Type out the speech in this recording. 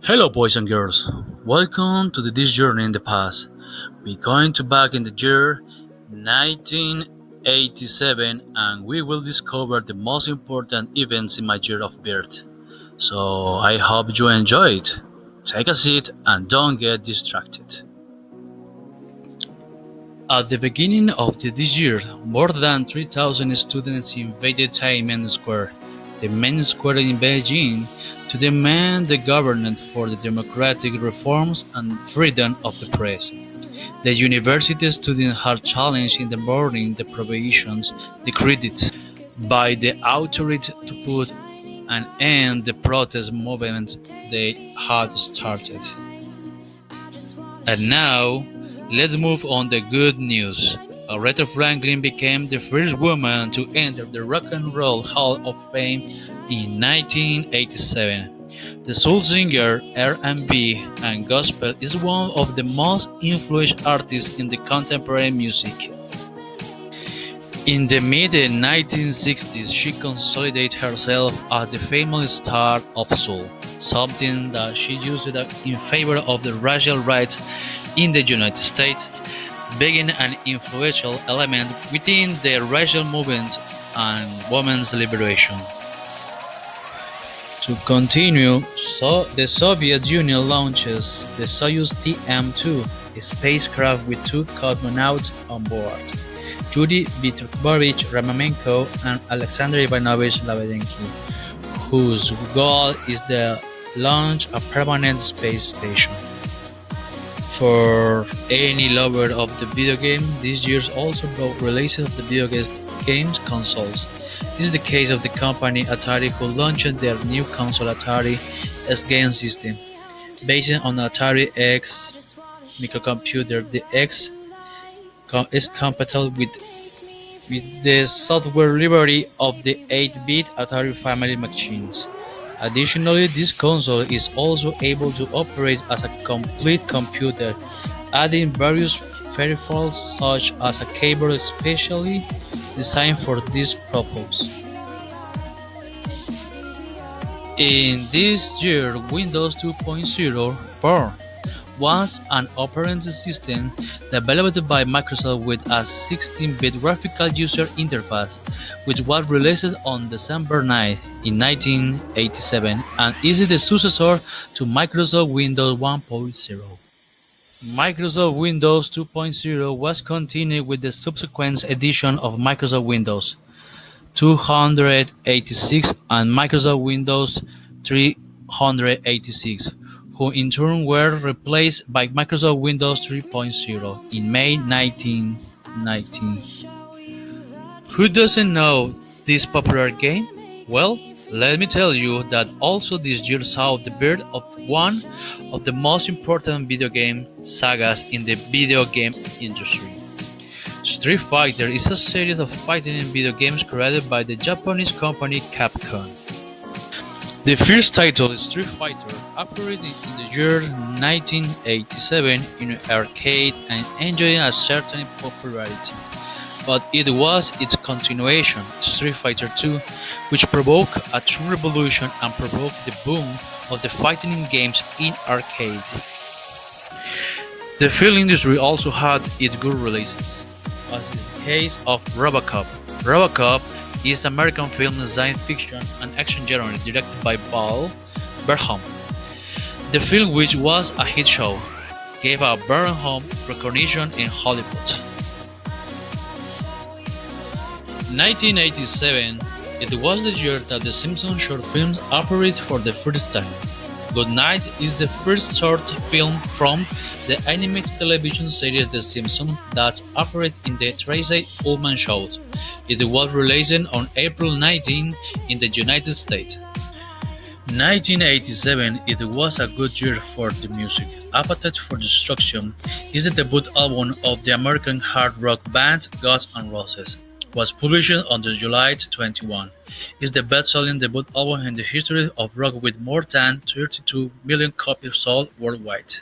Hello, boys and girls. Welcome to this journey in the past. We're going to back in the year 1987 and we will discover the most important events in my year of birth. So I hope you enjoy it. Take a seat and don't get distracted. At the beginning of this year, more than 3,000 students invaded Tiananmen Square, the main square in Beijing, to demand the government for the democratic reforms and freedom of the press. The university students had challenged in the morning the prohibitions decreed by the authorities to put an end to the protest movement they had started. And now, let's move on to good news. Aretha Franklin became the first woman to enter the Rock and Roll Hall of Fame in 1987. The soul singer, R&B, and gospel is one of the most influential artists in the contemporary music. In the mid-1960s, she consolidated herself as the famous star of soul, something that she used in favor of the racial rights in the United States, being an influential element within the racial movement and women's liberation. To continue, the Soviet Union launches the Soyuz TM-2, a spacecraft with two cosmonauts on board, Yuri Viktorovich Romanenko and Alexander Ivanovich Labenki, whose goal is the launch a permanent space station. For any lover of the video game, this year also brought releases of the video games consoles. This is the case of the company Atari, who launched their new console Atari S game system. Based on Atari X microcomputer, the X is compatible with the software library of the 8-bit Atari family machines. Additionally, this console is also able to operate as a complete computer, adding various peripherals such as a keyboard specially designed for this purpose. In this year, Windows 2.0 born was an operating system developed by Microsoft with a 16-bit graphical user interface, which was released on December 9 in 1987 and is the successor to Microsoft Windows 1.0. Microsoft Windows 2.0 was continued with the subsequent edition of Microsoft Windows 286 and Microsoft Windows 386, who in turn were replaced by Microsoft Windows 3.0 in May 1990. Who doesn't know this popular game? Well, let me tell you that also this year saw the birth of one of the most important video game sagas in the video game industry. Street Fighter is a series of fighting video games created by the Japanese company Capcom. The first title, Street Fighter, appeared in the year 1987 in arcade and enjoyed a certain popularity, but it was its continuation, Street Fighter II, which provoked a true revolution and provoked the boom of the fighting games in arcade. The film industry also had its good releases, as is the case of RoboCop. RoboCop is an American film science fiction and action genre directed by Paul Verhoeven. The film, which was a hit show, gave a Verhoeven recognition in Hollywood. 1987, it was the year that the Simpsons short films appeared for the first time. Good Night is the first short film from the animated television series The Simpsons that appeared in the Tracy Ullman Show. It was released on April 19 in the United States. 1987, it was a good year for the music. Appetite for Destruction is the debut album of the American hard rock band Guns N' Roses. Was published on July 21. It's the best-selling debut album in the history of rock with more than 32 million copies sold worldwide.